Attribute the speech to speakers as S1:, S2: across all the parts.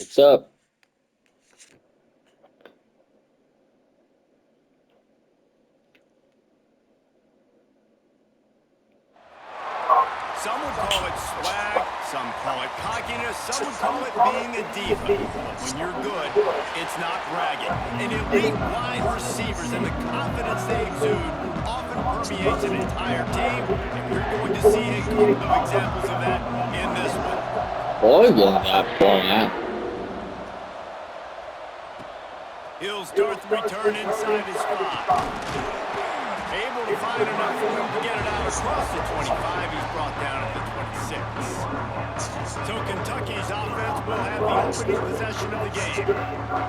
S1: What's up?
S2: Some would call it swag, some call it cockiness, some would call it being a diva. But when you're good, it's not bragging. And elite wide receivers and the confidence they exude often permeates an entire team, and we're going to see a couple of examples of that in this one.
S1: Boy, getting that point.
S2: He'll start the return inside his 5. Able to find enough room to get it out across the 25. He's brought down at the 26. So Kentucky's offense will have the opening possession of the game.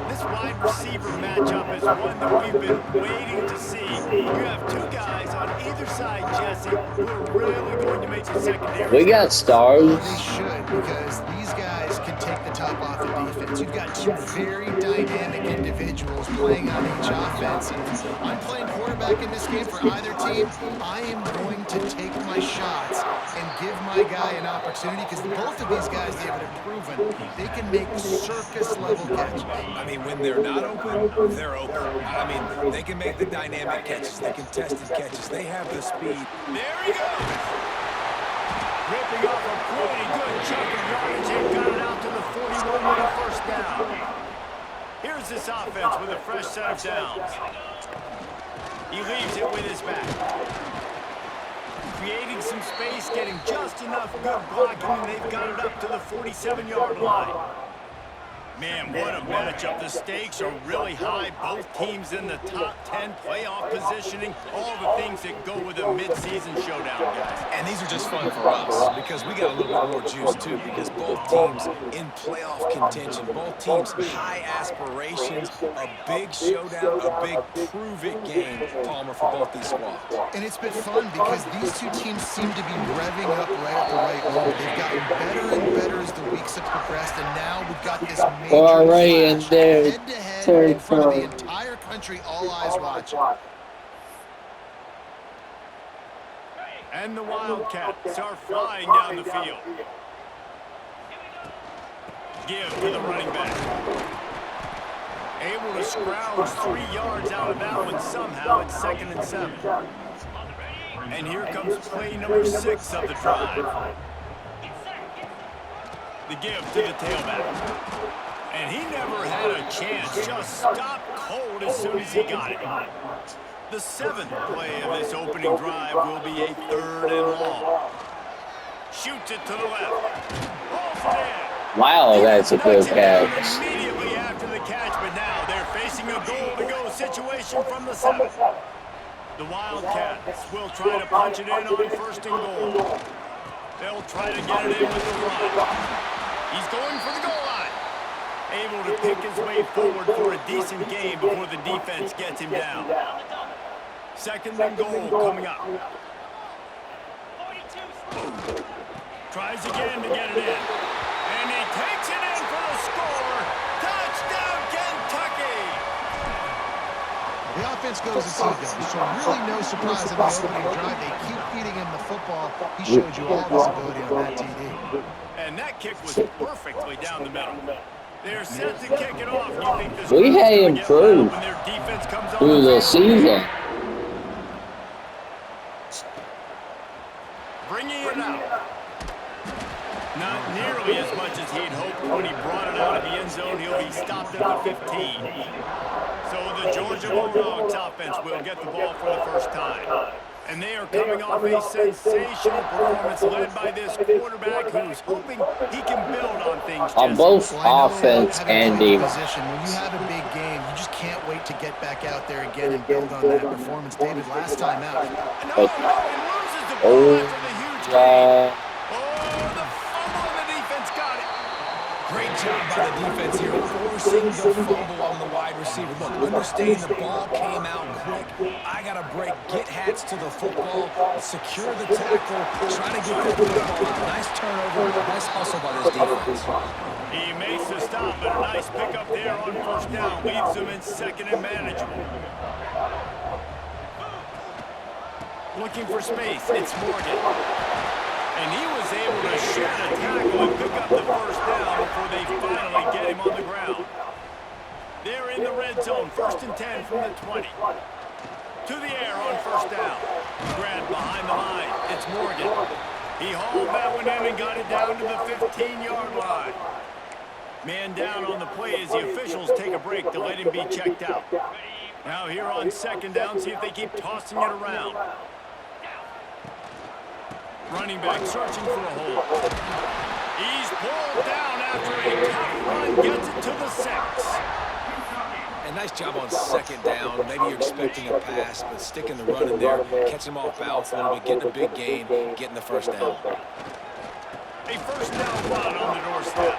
S2: This wide receiver matchup is one that we've been waiting to see. You have two guys on either side, Jesse, who are really going to make the secondary.
S1: We got stars.
S3: They should, because these guys can take the top off the defense. You've got two very dynamic individuals playing on each offense. And I'm playing quarterback in this game for either team. I am going to take my shots and give my guy an opportunity, because both of these guys, they have proven they can make circus-level catches.
S4: I mean, when they're not open, they're open. I mean, they can make the dynamic catches, the contested catches. They have the speed.
S2: There he goes. Ripping off a pretty good chunk of yardage. They've got it out to the 41 with a first down. Here's this offense with a fresh set of downs. He leaves it with his back. Creating some space, getting just enough good blocking, and they've got it up to the 47-yard line. Man, what a matchup. The stakes are really high. Both teams in the top 10 playoff positioning. All the things that go with a midseason showdown, guys.
S4: And these are just fun for us because we got a little bit more juice, too, because both teams in playoff contention, both teams high aspirations, a big showdown, a big prove-it game, Palmer, for both these squads.
S3: And it's been fun because these two teams seem to be revving up right at the right moment. They've gotten better and better as the weeks have progressed, and now we've got this
S1: We're already in their
S3: head-to-head in front of the entire country, all eyes watching.
S2: And the Wildcats are flying down the field. Give to the running back. Able to scrounge 3 yards out of that one somehow. It's 2nd and 7. And here comes play number 6 of the drive. The give to the tailback. And he never had a chance. Just stopped cold as soon as he got it. The 7th play of this opening drive will be a 3rd and long. Shoots it to the left. Pulls it in.
S1: Wow, that's a good catch.
S2: Immediately after the catch, but now they're facing a goal-to-go situation from the 7th. The Wildcats will try to punch it in on 1st and goal. They'll try to get it in with the run. He's going for the goal line. Able to pick his way forward for a decent game before the defense gets him down. 2nd and goal coming up. Tries again to get it in. And he takes it in for the score. Touchdown, Kentucky!
S3: The offense goes as he goes, so really no surprise in the opening drive. They keep feeding him the football. He showed you all his ability on that TD.
S2: And that kick was perfectly down the middle. They're set to kick it off. You think this
S1: We had improved
S2: when their defense comes on
S1: through the season.
S2: Bringing it out. Not nearly as much as he'd hoped when he brought it out of the end zone. He'll be stopped at the 15. So the Georgia Bulldogs offense will get the ball for the first time. And they are coming off a sensational performance led by this quarterback who's hoping he can build on things.
S1: On both offense and defense.
S3: When you have a big game, you just can't wait to get back out there again and build on that performance. David, last time out.
S2: No, he loses the ball after the huge game. Oh, the fumble and the defense got it.
S4: Great job by the defense here, forcing the fumble on the wide receiver. Look, understanding the ball came out quick. I got to break, get hats to the football, secure the tackle, try to get the football out. Nice turnover, nice hustle by this defense.
S2: He makes the stop, but a nice pickup there on 1st down. Leaves him in 2nd and manageable. Looking for space, it's Morgan. And he was able to shed a tackle and pick up the first down before they finally get him on the ground. They're in the red zone, 1st and 10 from the 20. To the air on first down. Grant behind the line. It's Morgan. He hauled that one in and got it down to the 15-yard line. Man down on the play as the officials take a break to let him be checked out. Now here on 2nd down, see if they keep tossing it around. Running back searching for a hole. He's pulled down after a tough run, gets it to the 6.
S4: And nice job on 2nd down. Maybe you're expecting a pass, but sticking the run in there, catching him off balance a little bit, getting a big gain, getting the first down.
S2: A first down run on the doorstep.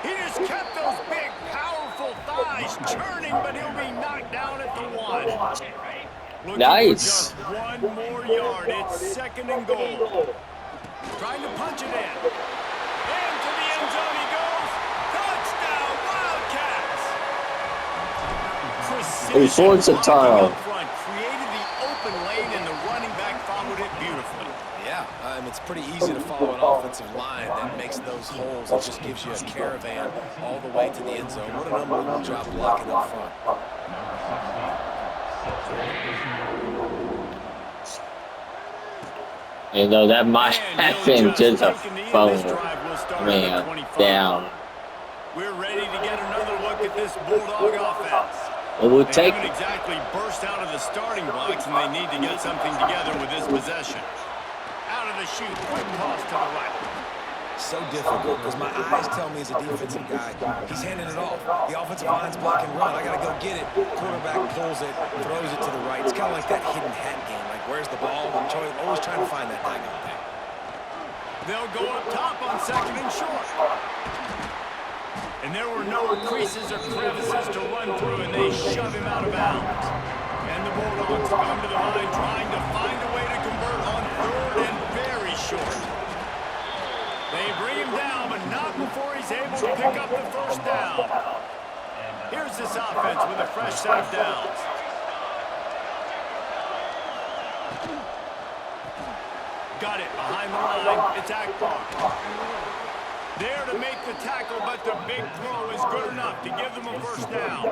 S2: He just kept those big, powerful thighs churning, but he'll be knocked down at the 1. Looking
S1: Nice.
S2: for just 1 more yard. It's 2nd and goal. Trying to punch it in. Into the end zone he goes. Touchdown, Wildcats.
S1: He forced a tunnel.
S2: Created the open lane, and the running back followed it beautifully.
S4: Yeah, it's pretty easy to follow an offensive line that makes those holes. It just gives you a caravan all the way to the end zone. What an unbelievable job blocking up front.
S1: You know, that might have been just a phone man down.
S2: We're ready to get another look at this Bulldog offense.
S1: It will
S2: They
S1: take.
S2: haven't exactly burst out of the starting blocks, and they need to get something together with this possession. Out of the chute, quick toss to the right.
S4: So difficult because my eyes tell me as a defensive guy, he's handing it off. The offensive line's block and run. I got to go get it. Quarterback pulls it, throws it to the right. It's kind of like that hidden hat game. Like, where's the ball? I'm always trying to find that guy out there.
S2: They'll go up top on 2nd and short. And there were no creases or crevices to run through, and they shove him out of bounds. And the Bulldogs come to the line trying to find a way to convert on 3rd and very short. They bring him down, but not before he's able to pick up the first down. Here's this offense with a fresh set of downs. Got it behind the line. It's Akbar. There to make the tackle, but the big throw is good enough to give them a first down.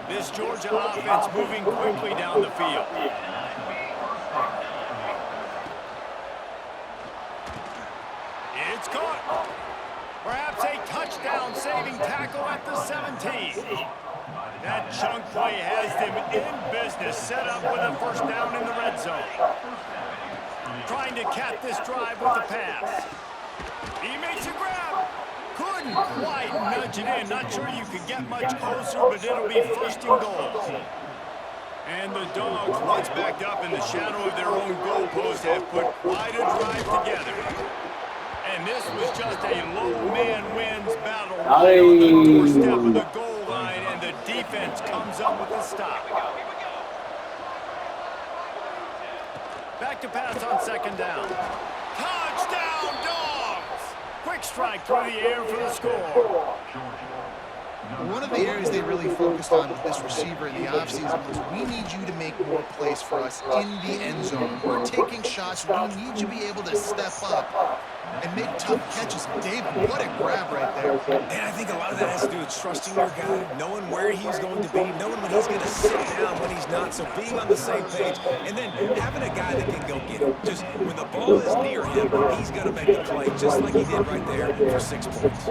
S2: This Georgia offense moving quickly down the field. It's caught. Perhaps a touchdown-saving tackle at the 17. That chunk play has them in business, set up with a first down in the red zone. Trying to cap this drive with the pass. He makes a grab. Couldn't quite nudge it in. Not sure you could get much closer, but it'll be 1st and goal. And the Dogs, once backed up in the shadow of their own goalpost, have put quite a drive together. And this was just a low man wins battle right on the doorstep of the goal line, and the defense comes up with a stop. Back to pass on 2nd down. Touchdown, Dogs! Quick strike through the air for the score.
S3: One of the areas they really focused on with this receiver in the offseason was, we need you to make more plays for us in the end zone. We're taking shots. We need you to be able to step up and make tough catches. David, what a grab right there.
S4: And I think a lot of that has to do with trusting your guy, knowing where he's going to be, knowing when he's going to sit down, when he's not, so being on the same page, and then having a guy that can go get it. Just when the ball is near him, he's going to make the play, just like he did right there for 6 points.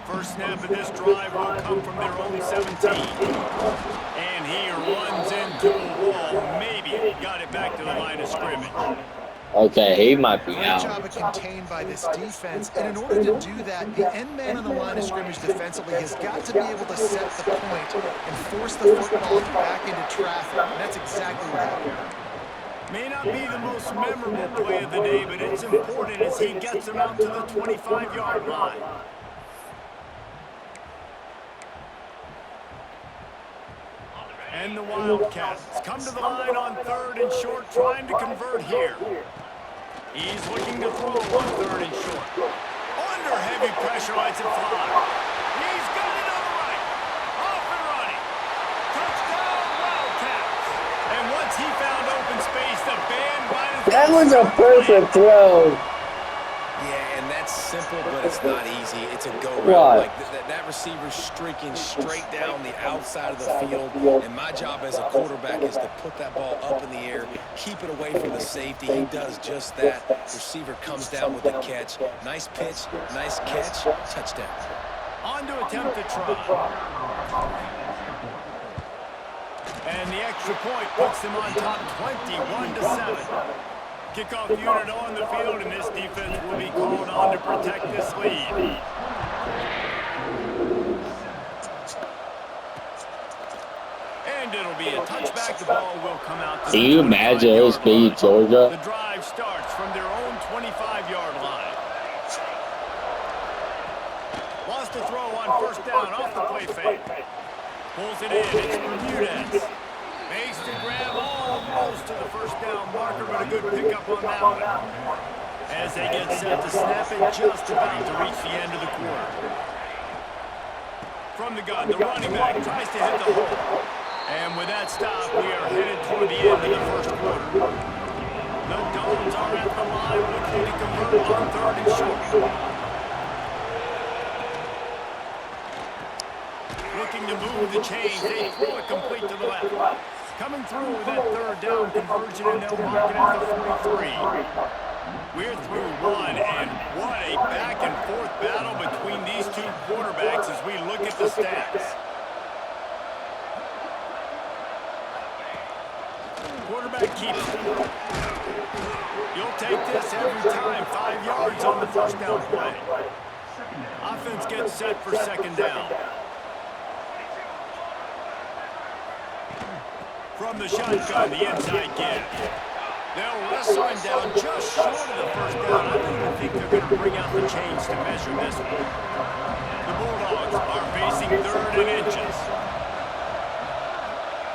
S2: First snap of this drive will come from their own 17. And he runs into a wall. Maybe got it back to the line of scrimmage.
S1: Okay, he might be
S3: Great
S1: out.
S3: job of contained by this defense. And in order to do that, the end man on the line of scrimmage defensively has got to be able to set the point and force the football back into traffic. And that's exactly what happened.
S2: May not be the most memorable play of the day, but it's important as he gets them out to the 25-yard line. And the Wildcats come to the line on 3rd and short, trying to convert here. He's looking to throw on 3rd and short. Under heavy pressure, lets it fly. He's got it on the right. Off and running. Touchdown, Wildcats. And once he found open space, the band might as well.
S1: That was a perfect throw.
S4: simple, but it's not easy. It's a go route.
S1: Right.
S4: Like that receiver's streaking straight down the outside of the field, and my job as a quarterback is to put that ball up in the air, keep it away from the safety. He does just that. Receiver comes down with the catch. Nice pitch, nice catch, touchdown.
S2: On to attempt to try. And the extra point puts them on top 21-7. Kickoff unit on the field, and this defense will be called on to protect this lead. And it'll be a touchback. The ball will come out to
S1: Can you imagine us being Georgia?
S2: The drive starts from their own 25-yard line. Lost a throw on first down off the play fake. Pulls it in. It's Bermudez. Makes the grab almost to the first down marker, but a good pickup on that one. As they get set to snap it, just about to reach the end of the quarter. From the gun, the running back tries to hit the hole. And with that stop, we are headed toward the end of the first quarter. The Dogs are at the line looking to convert on 3rd and short. Looking to move the chains. They throw it complete to the left. Coming through with that 3rd down conversion, and they'll mark it at the 43. We're through one, and what a back-and-forth battle between these two quarterbacks as we look at the stats. Quarterback keeps it. You'll take this every time. 5 yards on the first down play. Offense gets set for 2nd down. From the shotgun, the inside give. They'll wrestle him down just short of the first down. I don't even think they're going to bring out the chains to measure this one. The Bulldogs are facing 3rd and inches.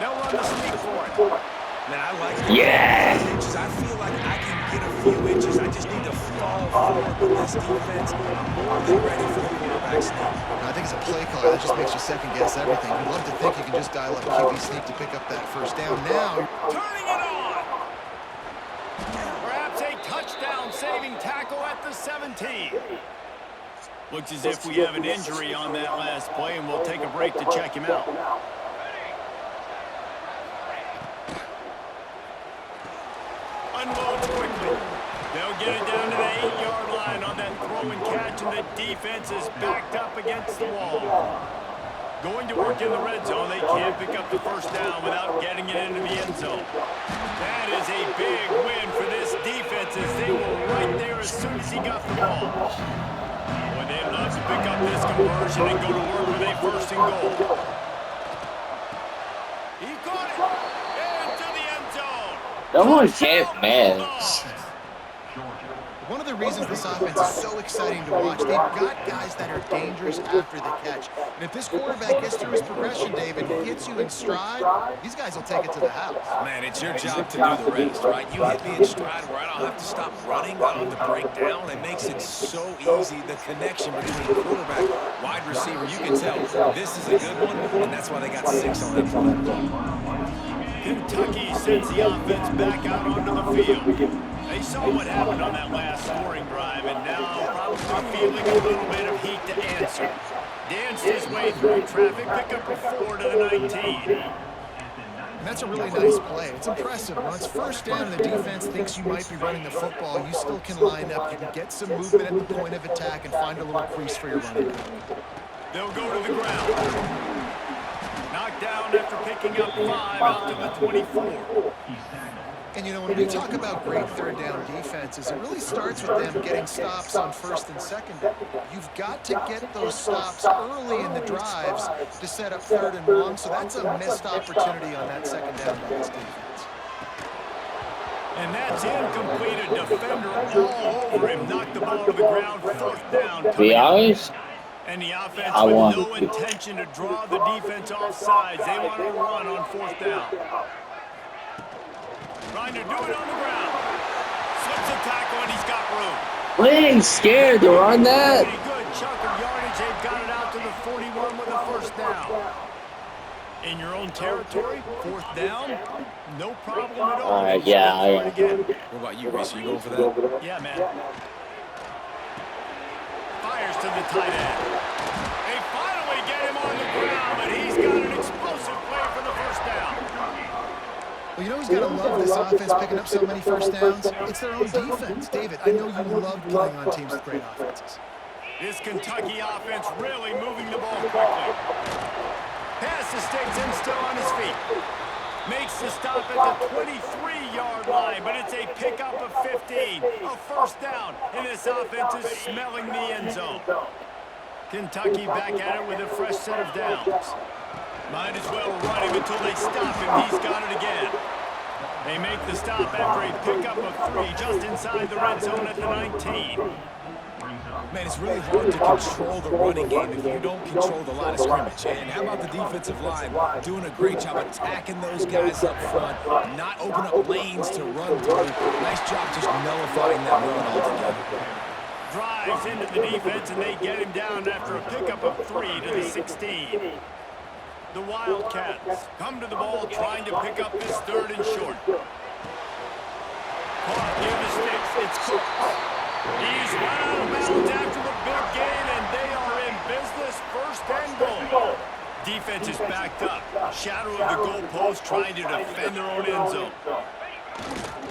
S2: They'll run the sneak for it.
S4: Man, I like it.
S1: Yeah.
S4: Inches. I feel like I can get a few inches. I just need to fall forward with this defense. I'm more than ready for the quarterback sneak.
S3: I think it's a play call that just makes you second-guess everything. You'd love to think you can just dial up a QB sneak to pick up that first down. Now,
S2: Turning it on. Perhaps a touchdown-saving tackle at the 17. Looks as if we have an injury on that last play, and we'll take a break to check him out. Unloads quickly. They'll get it down to the 8-yard line on that throw and catch, and the defense is backed up against the wall. Going to work in the red zone. They can't pick up the first down without getting it into the end zone. That is a big win for this defense as they were right there as soon as he got the ball. Boy, they'd love to pick up this conversion and go to work with a 1st and goal. He caught it into the end zone.
S1: No one can't miss.
S3: one of the reasons this offense is so exciting to watch, they've got guys that are dangerous after the catch. And if this quarterback gets through his progression, David, he hits you in stride, these guys will take it to the house.
S4: Man, it's your job to do the rest, right? You hit me in stride where I don't have to stop running, I don't have to break down. It makes it so easy, the connection between quarterback, wide receiver. You can tell this is a good one, and that's why they got 6 on that play.
S2: Kentucky sends the offense back out onto the field. They saw what happened on that last scoring drive, and now probably feeling a little bit of heat to answer. Danced his way through traffic, pick up a 4 to the 19.
S3: And that's a really nice play. It's impressive. When it's first down and the defense thinks you might be running the football, you still can line up. You can get some movement at the point of attack and find a little crease for your running back.
S2: They'll go to the ground. Knocked down after picking up 5 out to the 24.
S3: And, you know, when we talk about great third down defenses, it really starts with them getting stops on first and second down. You've got to get those stops early in the drives to set up 3rd and 1, so that's a missed opportunity on that second down by this defense.
S2: And that's incomplete. A defender all over him. Knocked the ball to the ground. 4th down.
S1: To be honest,
S2: And the offense
S1: I
S2: with
S1: want
S2: no intention to draw the defense off sides. They want to run on 4th down. Trying to do it on the ground. Slips a tackle and he's got room.
S1: we ain't scared to run that.
S2: Pretty good chunk of yardage. They've got it out to the 41 with a 1st down. In your own territory, 4th down, no problem at all.
S1: All right, yeah.
S4: What about you, Reese? Are you going for that?
S2: Yeah, man. fires to the tight end. They finally get him on the ground, but he's got an explosive play for the first down.
S3: Well, you know who's got to love this offense picking up so many first downs? It's their own defense. David, I know you love playing on teams with great offenses.
S2: This Kentucky offense really moving the ball quickly. Pass to Sticks and still on his feet. Makes the stop at the 23-yard line, but it's a pickup of 15. A first down, and this offense is smelling the end zone. Kentucky back at it with a fresh set of downs. Might as well run him until they stop him. He's got it again. They make the stop after a pickup of 3 just inside the red zone at the 19.
S4: Man, it's really hard to control the running game if you don't control the line of scrimmage. And how about the defensive line doing a great job attacking those guys up front, not open up lanes to run through. Nice job just nullifying that run altogether.
S2: Drives into the defense, and they get him down after a pickup of 3 to the 16. The Wildcats come to the ball trying to pick up this 3rd and short. Caught near the Sticks. It's Cook. He's run out of bounds after the big gain, and they are in business. 1st and goal. Defense is backed up. Shadow of the goalpost trying to defend their own end zone.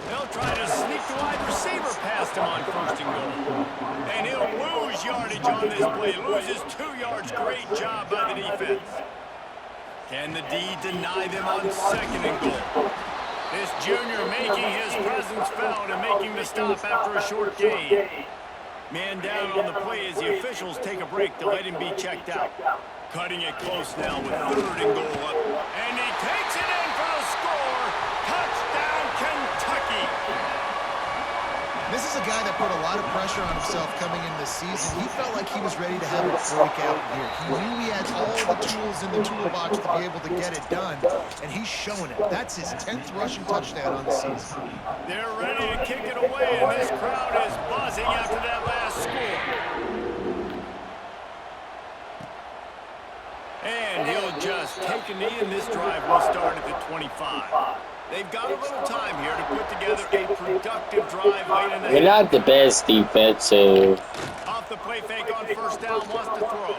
S2: They'll try to sneak the wide receiver past him on 1st and goal. And he'll lose yardage on this play. Loses 2 yards. Great job by the defense. Can the D deny them on 2nd and goal? This junior making his presence felt and making the stop after a short gain. Man down on the play as the officials take a break to let him be checked out. Cutting it close now with 3rd and goal up. And he takes it in for the score. Touchdown, Kentucky.
S3: This is a guy that put a lot of pressure on himself coming in this season. He felt like he was ready to have a breakout year. He knew he had all the tools in the toolbox to be able to get it done, and he's showing it. That's his 10th rushing touchdown on the season.
S2: They're ready to kick it away, and this crowd is buzzing after that last score. And he'll just take a knee, and this drive will start at the 25. They've got a little time here to put together a productive drive late in the
S1: We're not the best defensive.
S2: Off the play fake on 1st down, wants to throw.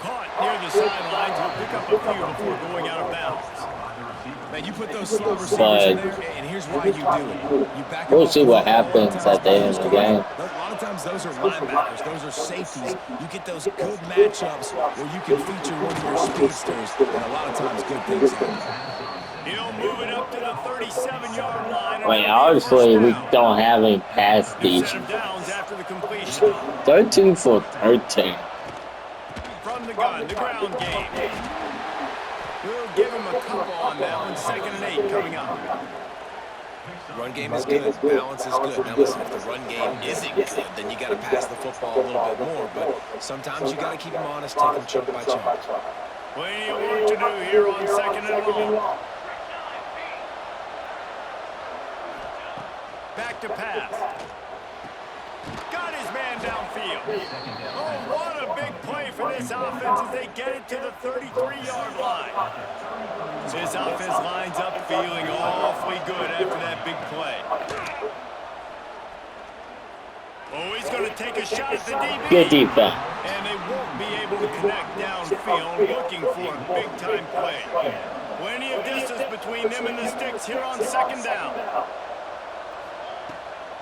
S2: Caught near the sidelines, will pick up a few before going out of bounds.
S4: Man, you put those slot receivers in there, and here's why you do it. You back
S1: We'll see what happens at the end of the game.
S4: A lot of times those are linebackers, those are safeties. You get those good matchups where you can feature one of your speedsters, and a lot of times good things happen.
S2: He'll move it up to the 37-yard line.
S1: Wait, obviously we don't have any pass defense.
S2: Downs after the completion.
S1: 13 for 13.
S2: From the gun, the ground game. We'll give him a couple on that one. 2nd and 8 coming up.
S4: Run game is good. Balance is good. Now listen, if the run game isn't good, then you got to pass the football a little bit more. But sometimes you got to keep them honest, take them chunk by chunk.
S2: Plenty of work to do here on 2nd and long. Back to pass. Got his man downfield. Oh, what a big play for this offense as they get it to the 33-yard line. This offense lines up feeling awfully good after that big play. Oh, he's going to take a shot at the DB.
S1: Good defense.
S2: And they won't be able to connect downfield, looking for a big-time play. Plenty of distance between them and the Sticks here on 2nd down.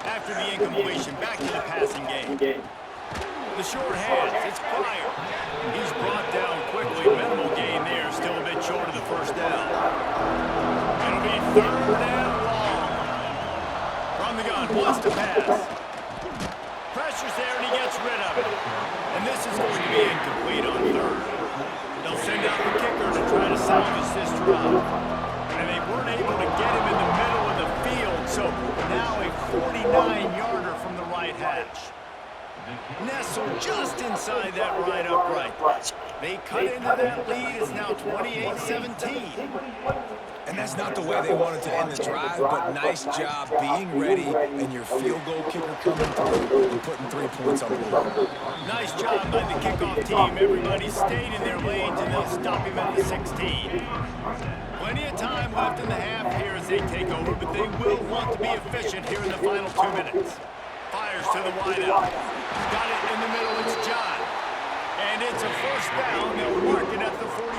S2: After the incompletion, back to the passing game. The short hands, it's Pryor. He's brought down quickly. Minimal gain there, still a bit short of the 1st down. It'll be 3rd and long. From the gun, wants to pass. Pressure's there, and he gets rid of it. And this is going to be incomplete on 3rd. They'll send out the kicker to try to salvage this drive. And they weren't able to get him in the middle of the field, so now a 49-yarder from the right hash. Nestled just inside that right upright. They cut into that lead. It's now 28-17.
S4: And that's not the way they wanted to end the drive, but nice job being ready and your field goal kicker coming through and putting 3 points on the board.
S2: Nice job by the kickoff team. Everybody stayed in their lanes, and they'll stop him at the 16. Plenty of time left in the half here as they take over, but they will want to be efficient here in the final 2 minutes. Fires to the wideout. Got it in the middle. It's John. And it's a first down. They'll mark it at the 44.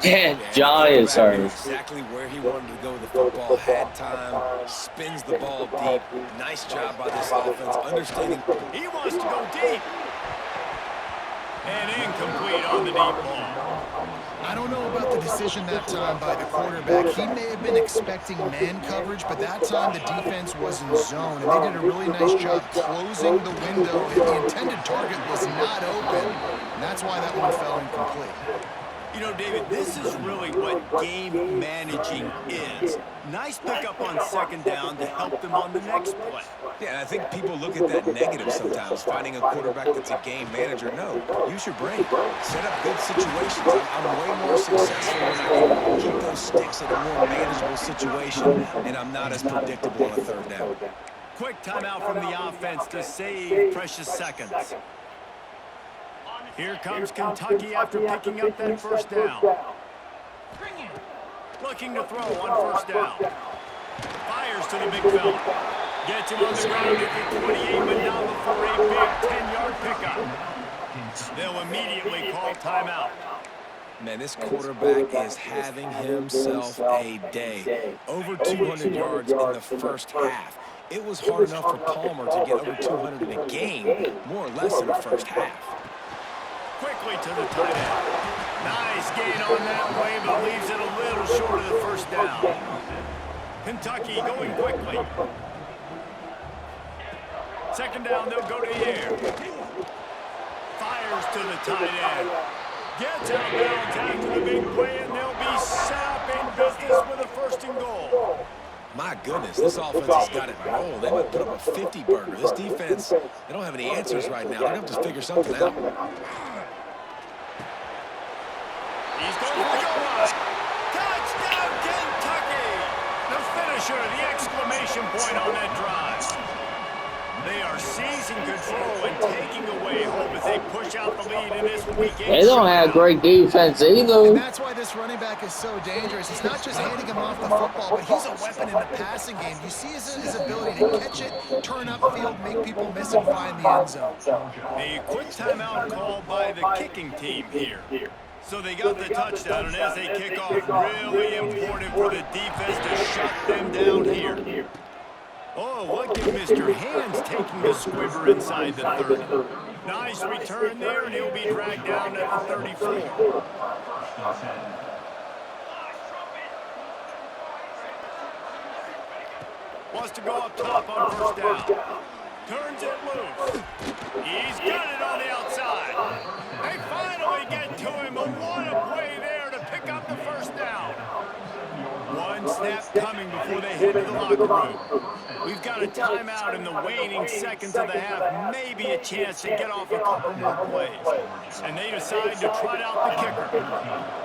S1: Yeah, John is hurt.
S4: Exactly where he wanted to go with the football. Had time. Spins the ball deep. Nice job by this offense. Understanding.
S2: He wants to go deep. And incomplete on the deep ball.
S3: I don't know about the decision that time by the quarterback. He may have been expecting man coverage, but that time the defense was in zone, and they did a really nice job closing the window. The intended target was not open, and that's why that one fell incomplete.
S2: You know, David, this is really what game managing is. Nice pickup on second down to help them on the next play.
S4: Yeah, and I think people look at that negative sometimes, finding a quarterback that's a game manager. No, use your brain. Set up good situations. I'm way more successful when I can keep those sticks in a more manageable situation, and I'm not as predictable on a third down.
S2: Quick timeout from the offense to save precious seconds. Here comes Kentucky after picking up that first down. Looking to throw on first down. Fires to the big fella. Gets him on the ground at the 28, but now before a big 10-yard pickup. They'll immediately call timeout.
S4: Man, this quarterback is having himself a day. Over 200 yards in the first half. It was hard enough for Palmer to get over 200 in a game, more or less in the first half.
S2: Quickly to the tight end. Nice gain on that play, but leaves it a little short of the first down. Kentucky going quickly. Second down, they'll go to the air. Fires to the tight end. Gets out of bounds after the big play, and they'll be set up in business with a first and goal.
S4: My goodness, this offense has got it rolled. They might put up a 50-burger. This defense, they don't have any answers right now. They're going to have to figure something out.
S2: He's going for the goal line. Touchdown, Kentucky! The finisher, the exclamation point on that drive. They are seizing control and taking away hope as they push out the lead in this weekend.
S1: They don't have great defense
S3: And
S1: either.
S3: that's why this running back is so dangerous. It's not just handing him off the football, but he's a weapon in the passing game. You see his ability to catch it, turn upfield, make people miss and find the end zone.
S2: A quick timeout called by the kicking team here. So they got the touchdown, and as they kick off, really important for the defense to shut them down here. Oh, look at Mr. Hands taking the squibber inside the 30. Nice return there, and he'll be dragged down at the 34. Wants to go up top on first down. Turns it loose. He's got it on the outside. They finally get to him, but what a play there to pick up the first down. One snap coming before they head to the locker room. We've got a timeout in the waning seconds of the half, maybe a chance to get off a couple more plays. And they decide to trot out the kicker.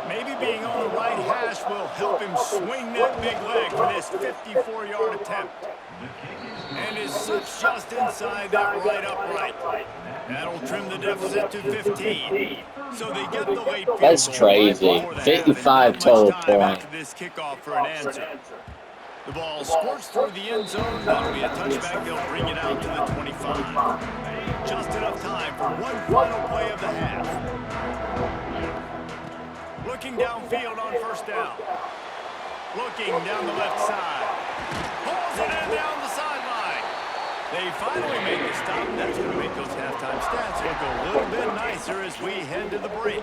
S2: Maybe being on the right hash will help him swing that big leg for this 54-yard attempt. And is slips just inside that right upright. That'll trim the deficit to 15. So they get the late field.
S1: That's crazy. 55 total points.
S2: This kickoff for an answer. The ball squirts through the end zone. That'll be a touchback. They'll bring it out to the 25. Just enough time for one final play of the half. Looking downfield on first down. Looking down the left side. Pulls it in down the sideline. They finally make the stop. That's going to make those halftime stats look a little bit nicer as we head to the break.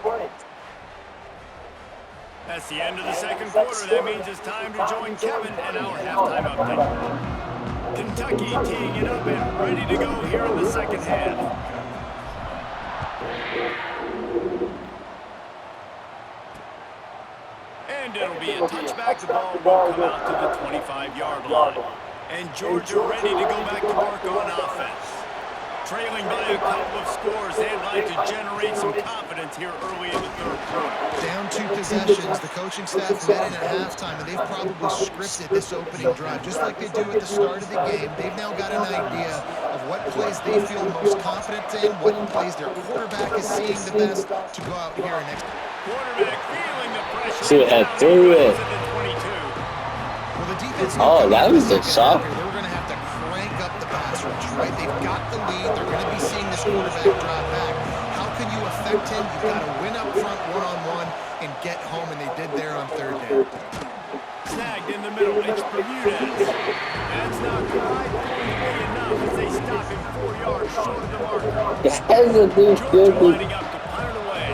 S2: That's the end of the second quarter. That means it's time to join Kevin and our halftime update. Kentucky teeing it up and ready to go here in the second half. And it'll be a touchback. The ball will come out to the 25-yard line. And Georgia ready to go back to work on offense. Trailing by a couple of scores, they'd like to generate some confidence here early in the third quarter.
S3: Down 2 possessions, the coaching staff met in at halftime, and they've probably scripted this opening drive, just like they do at the start of the game. They've now got an idea of what plays they feel most confident in, what plays their quarterback is seeing the best to go out here and execute.
S2: Quarterback feeling the pressure.
S1: See, I threw it.
S3: Well, the defense
S1: Oh, that was a shot.
S3: They were going to have to crank up the pass rush. quarterback drop back. How can you affect him? You've got to win up front one-on-one and get home, and they did there on third down.
S2: Snagged in the middle. It's Bermudez. That's not quite going to be enough as they stop him 4 yards short of the marker.
S1: That's a dude
S2: Georgia lining up to punt it away.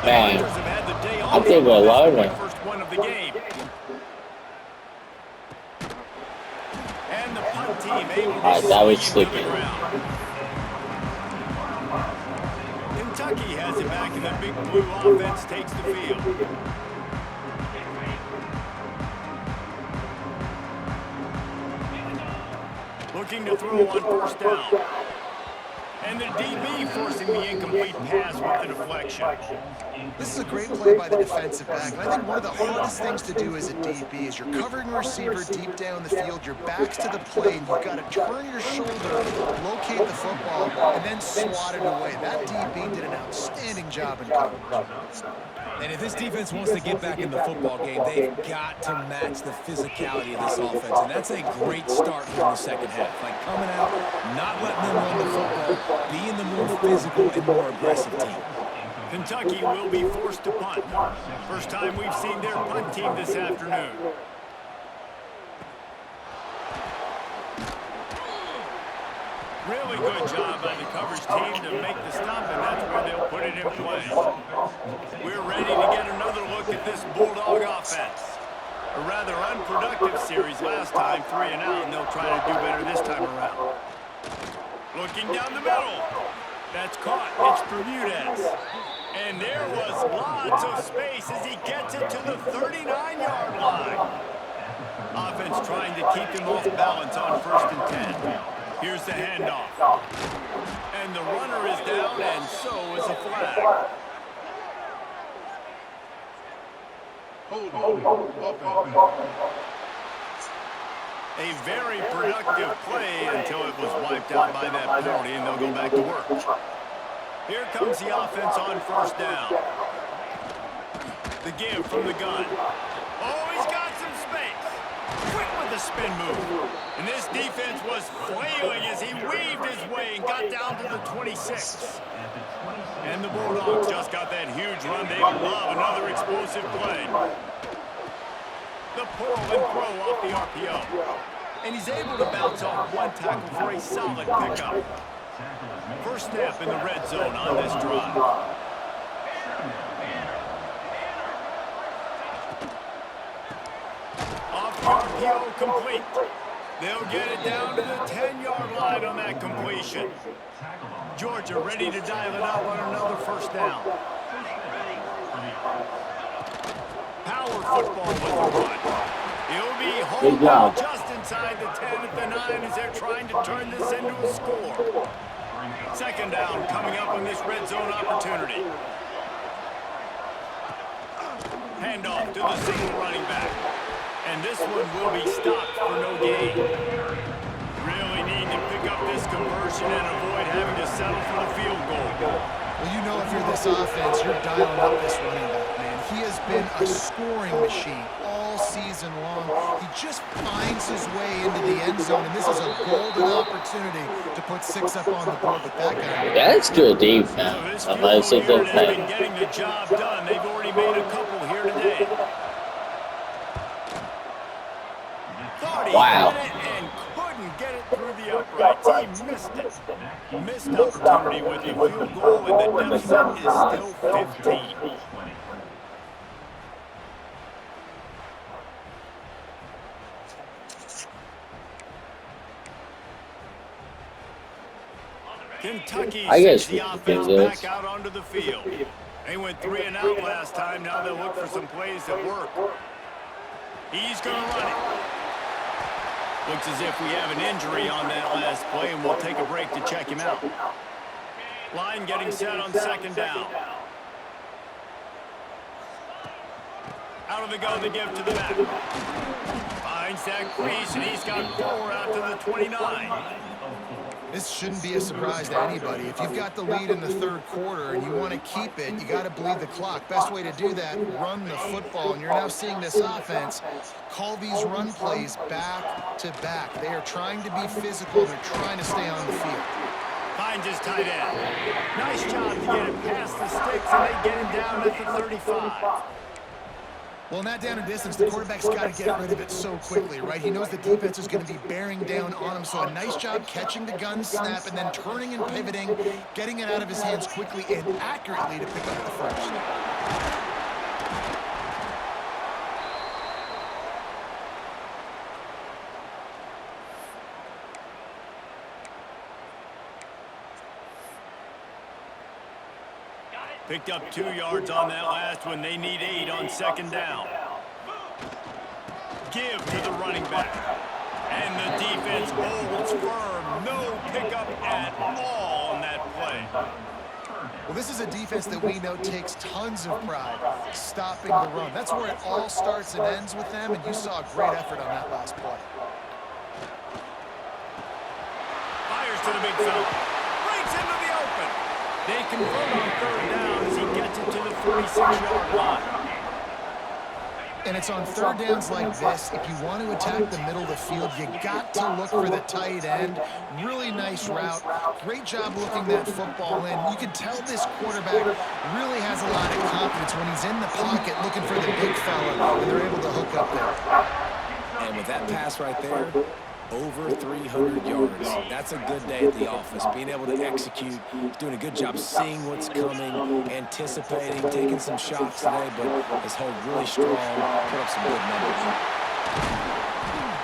S1: Man,
S2: The Hunters have had the day
S1: I
S2: off
S1: think we're learning.
S2: first one of the game. And the punt team able to
S1: Alright, that was
S2: swing him to the
S1: sleeping.
S2: ground. Kentucky has it back, and the big blue offense takes the field. Looking to throw on first down. And the DB forcing the incomplete pass with the deflection.
S3: This is a great play by the defensive back. And I think one of the hardest things to do as a DB is you're covering a receiver deep down the field, your back's to the play, and you've got to turn your shoulder, locate the football, and then swat it away. That DB did an outstanding job in coverage.
S4: And if this defense wants to get back in the football game, they've got to match the physicality of this offense. And that's a great start here in the second half. Like coming out, not letting them run the football, being the more physical and more aggressive team.
S2: Kentucky will be forced to punt. First time we've seen their punt team this afternoon. Really good job by the coverage team to make the stop, and that's where they'll put it in play. We're ready to get another look at this Bulldog offense. A rather unproductive series last time, 3 and out, and they'll try to do better this time around. Looking down the middle. That's caught. It's Bermudez. And there was lots of space as he gets it to the 39-yard line. Offense trying to keep him off balance on 1st and 10. Here's the handoff. And the runner is down, and so is a flag. A very productive play until it was wiped out by that penalty, and they'll go back to work. Here comes the offense on first down. The give from the gun. Oh, he's got some space. Quick with the spin move. And this defense was flailing as he weaved his way and got down to the 26. And the Bulldogs just got that huge run. They love another explosive play. The pull and throw off the RPO. And he's able to bounce off one tackle for a solid pickup. First snap in the red zone on this drive. Off the RPO, complete. They'll get it down to the 10-yard line on that completion. Georgia ready to dial it up on another first down. Power football with the run. He'll be holding just inside the 10 at the 9 as they're trying to turn this into a score. Second down coming up on this red zone opportunity. Handoff to the single running back. And this one will be stopped for no gain. Really need to pick up this conversion and avoid having to settle for the field goal.
S3: Well, you know if you're this offense, you're dialing up this running back, man. He has been a scoring machine all season long. He just finds his way into the end zone, and this is a golden opportunity to put 6 up on the board with that guy.
S1: That's good defense. Unless it's
S2: has been getting the job done. They've already made a couple here today. Thought he
S1: Wow.
S2: had it and couldn't get it through the uprights. He missed it. Missed opportunity with the field goal, and the deficit is still 15. Kentucky sends the offense back out onto the field. They went 3 and out last time. Now they'll look for some plays that work. He's going to run it. Looks as if we have an injury on that last play, and we'll take a break to check him out. Line getting set on second down. Out of the gun, the give to the back. Finds that crease, and he's got 4 out to the 29.
S3: This shouldn't be a surprise to anybody. If you've got the lead in the third quarter and you want to keep it, you got to bleed the clock. Best way to do that, run the football. And you're now seeing this offense call these run plays back to back. They are trying to be physical. They're trying to stay on the field.
S2: Finds his tight end. Nice job to get it past the sticks, and they get him down at the 35.
S3: Well, in that down and distance, the quarterback's got to get rid of it so quickly, right? He knows the defense is going to be bearing down on him, so a nice job catching the gun snap and then turning and pivoting, getting it out of his hands quickly and accurately to pick up the first.
S2: Picked up 2 yards on that last one. They need 8 on second down. Give to the running back. And the defense holds firm. No pickup at all on that play.
S3: Well, this is a defense that we know takes tons of pride stopping the run. That's where it all starts and ends with them, and you saw a great effort on that last play.
S2: Fires to the big fella. Breaks into the open. They convert on third down as he gets it to the 46-yard line.
S3: And it's on third downs like this, if you want to attack the middle of the field, you got to look for the tight end. Really nice route. Great job looking that football in. You can tell this quarterback really has a lot of confidence when he's in the pocket looking for the big fella, and they're able to hook up there.
S4: And with that pass right there, over 300 yards. That's a good day at the office. Being able to execute, doing a good job seeing what's coming, anticipating, taking some shots today, but his hold really strong, put up some good numbers.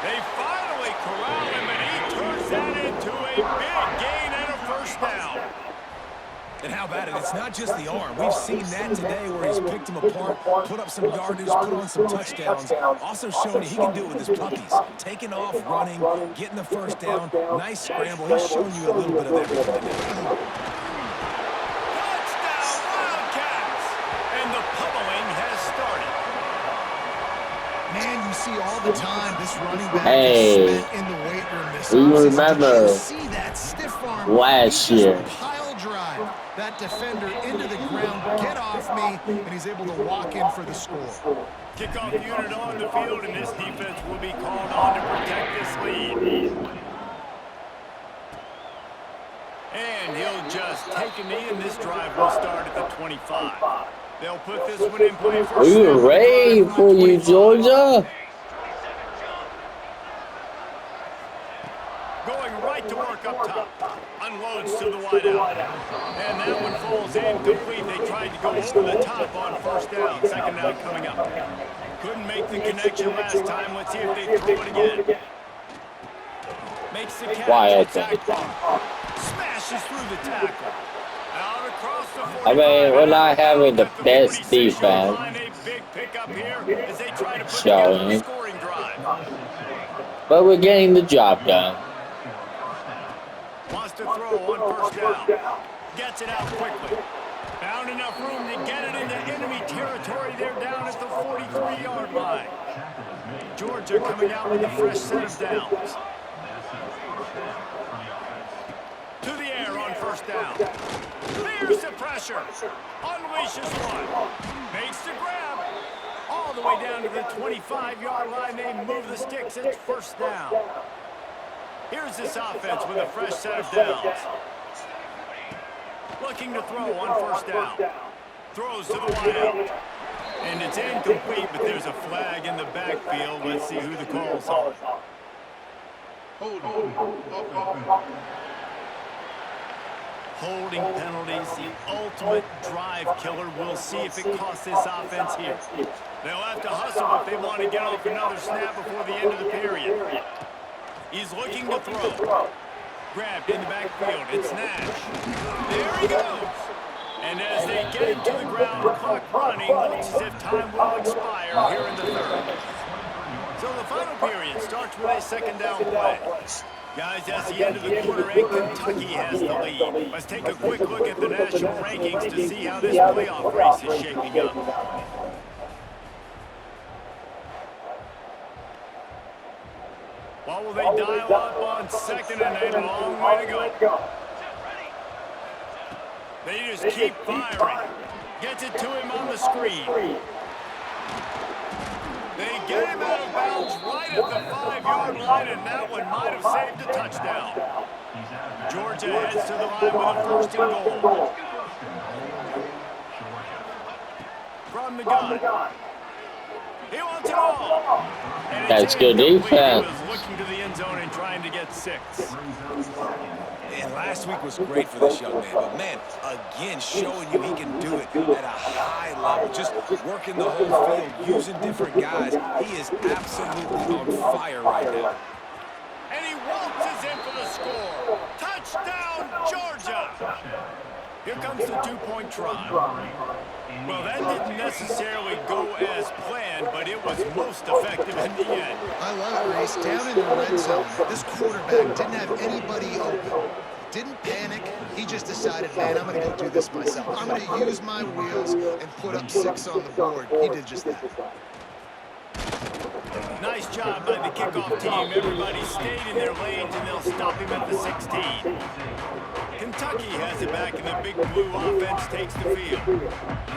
S2: They finally corral him, and he turns that into a big gain and a first down.
S4: And how about it? It's not just the arm. We've seen that today where he's picked them apart, put up some yardage, put on some touchdowns. Also showing he can do it with his puppies. Taking off, running, getting the first down. Nice scramble. He's showing you a little bit of everything today.
S2: Touchdown, Wildcats! And the pummeling has started.
S3: Man, you see all the time this running back
S1: Hey,
S3: is spent in the weight room this
S1: we
S3: offseason.
S1: remember
S3: Did you see that stiff arm
S1: last
S3: He just
S1: year.
S3: pile drive that defender into the ground, get off me, and he's able to walk in for the score.
S2: Kickoff unit on the field, and this defense will be called on to protect this lead. And he'll just take a knee, and this drive will start at the 25. They'll put this one in play for
S1: We were ready for you, Georgia.
S2: Going right to work up top. Unloads to the wideout. And that one falls incomplete. They tried to go over the top on first down. Second down coming up. Couldn't make the connection last time. Let's see if they throw it again. Makes the catch. Smashes through the tackle. Out across the 45.
S1: I mean, we're not having the best defense
S2: A big pickup here as they try to put
S1: showing,
S2: together a scoring drive.
S1: but we're getting the job done.
S2: Wants to throw on first down. Gets it out quickly. Found enough room to get it into enemy territory. They're down at the 43-yard line. Georgia coming out with a fresh set of downs. To the air on first down. Clears the pressure. Unleashes one. Makes the grab. All the way down to the 25-yard line. They move the sticks. It's first down. Here's this offense with a fresh set of downs. Looking to throw on first down. Throws to the wideout. And it's incomplete, but there's a flag in the backfield. Let's see who the call's on. Holding penalties, the ultimate drive killer. We'll see if it costs this offense here. They'll have to hustle if they want to get off another snap before the end of the period. He's looking to throw. Grabbed in the backfield. It's Nash. There he goes. And as they get him to the ground, clock running, looks as if time will expire here in the third. So the final period starts with a second down play. Guys, that's the end of the quarter, and Kentucky has the lead. Let's take a quick look at the national rankings to see how this playoff race is shaping up. What will they dial up on second, and a long way to go. They just keep firing. Gets it to him on the screen. They get him out of bounds right at the 5-yard line, and that one might have saved a touchdown. Georgia heads to the line with a 1st and goal. From the gun. He wants it all. And
S1: That's
S2: it's
S1: good
S2: incomplete. He
S1: defense.
S2: was looking to the end zone and trying to get 6.
S4: And last week was great for this young man. But, man, again, showing you he can do it at a high level. Just working the whole field, using different guys. He is absolutely on fire right now.
S2: And he waltzes in for the score. Touchdown, Georgia. Here comes the 2-point try. Well, that didn't necessarily go as planned, but it was most effective in the end.
S3: I love it, Reese. Down in the red zone, this quarterback didn't have anybody open. Didn't panic. He just decided, man, I'm going to go do this myself. I'm going to use my wheels and put up 6 on the board. He did just that.
S2: Nice job by the kickoff team. Everybody stayed in their lanes, and they'll stop him at the 16. Kentucky has it back, and the big blue offense takes the field.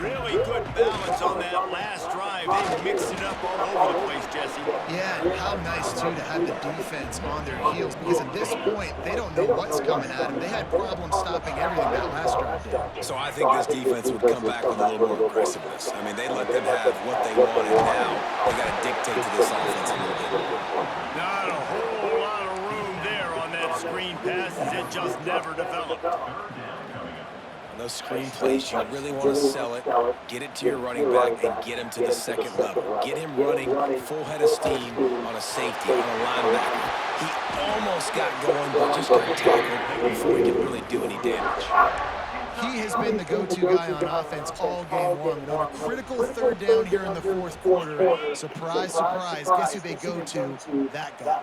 S2: Really good balance on that last drive. They mixed it up all over the place, Jesse.
S3: Yeah, and how nice, too, to have the defense on their heels, because at this point, they don't know what's coming at them. They had problems stopping everything that last drive did.
S4: So I think this defense would come back with a little more aggressiveness. I mean, they let them have what they wanted. Now they got to dictate to this offense a little bit more.
S2: Not a whole lot of room there on that screen pass, as it just never developed.
S4: Those screen plays, you really want to sell it, get it to your running back, and get him to the second level. Get him running full head of steam on a safety, on a linebacker. He almost got going, but just got tackled before he could really do any damage.
S3: He has been the go-to guy on offense all game long. But on a critical 3rd down here in the 4th quarter, surprise, surprise, guess who they go to? That guy.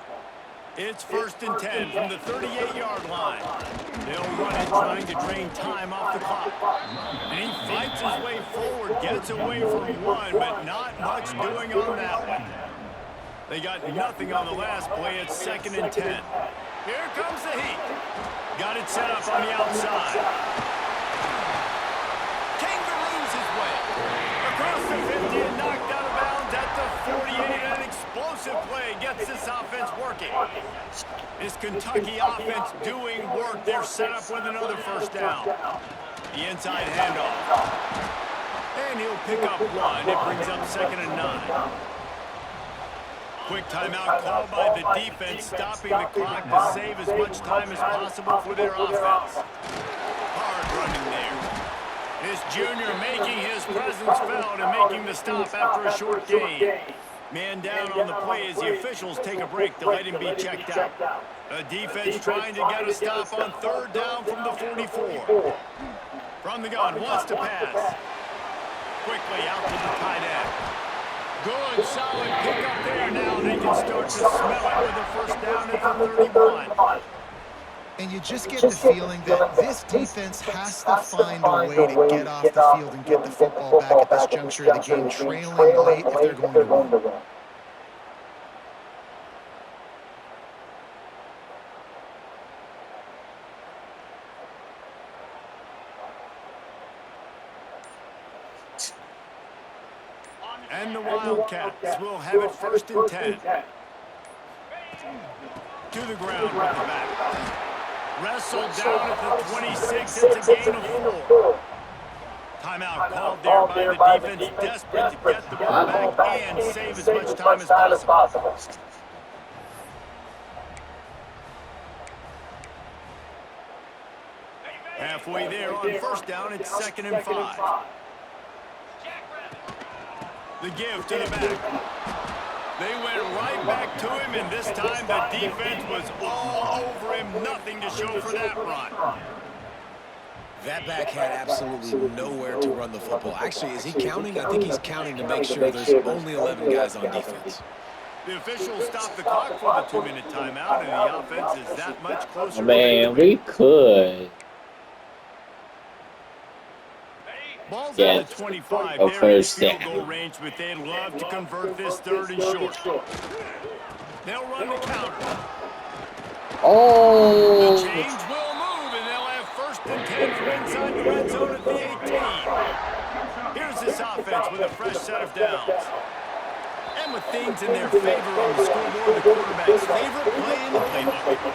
S2: It's 1st and 10 from the 38-yard line. They'll run it trying to drain time off the clock. And he fights his way forward, gets away from one, but not much doing on that one. They got nothing on the last play. It's 2nd and 10. Here comes the heat. Got it set up on the outside. Kangaroos his way. Across the 50 and knocked out of bounds at the 48. An explosive play gets this offense working. This Kentucky offense doing work. They're set up with another 1st down. The inside handoff. And he'll pick up 1. It brings up 2nd and 9. Quick timeout called by the defense, stopping the clock to save as much time as possible for their offense. Hard running there. This junior making his presence felt and making the stop after a short gain. Man down on the play as the officials take a break to let him be checked out. The defense trying to get a stop on 3rd down from the 44. From the gun, wants to pass. Quickly out to the tight end. Good, solid pick up there. Now they can start to smell it with a 1st down at the 31.
S3: And you just get the feeling that this defense has to find a way to get off the field and get the football back at this juncture of the game, trailing late if they're going to win.
S2: And the Wildcats will have it 1st and 10. To the ground with the back. Wrestled down at the 26. It's a gain of 4. Timeout called there by the defense, desperate to get the ball back and save as much time as possible. Halfway there on 1st down, it's 2nd and 5. The give to the back. They went right back to him, and this time the defense was all over him. Nothing to show for that run.
S4: That back had absolutely nowhere to run the football. Actually, is he counting? I think he's counting to make sure there's only 11 guys on defense.
S2: The officials stopped the clock for the 2-minute timeout, and the offense is that much closer.
S1: Man, we could
S2: Ball's at the 25.
S1: a
S2: They're in
S1: 1st
S2: field
S1: down.
S2: goal range, but they'd love to convert this 3rd and short. They'll run the counter.
S1: Oh,
S2: The chains will move, and they'll have 1st and 10 from inside the red zone at the 18. Here's this offense with a fresh set of downs. And with things in their favor on the scoreboard, the quarterback's favorite play in the playbook.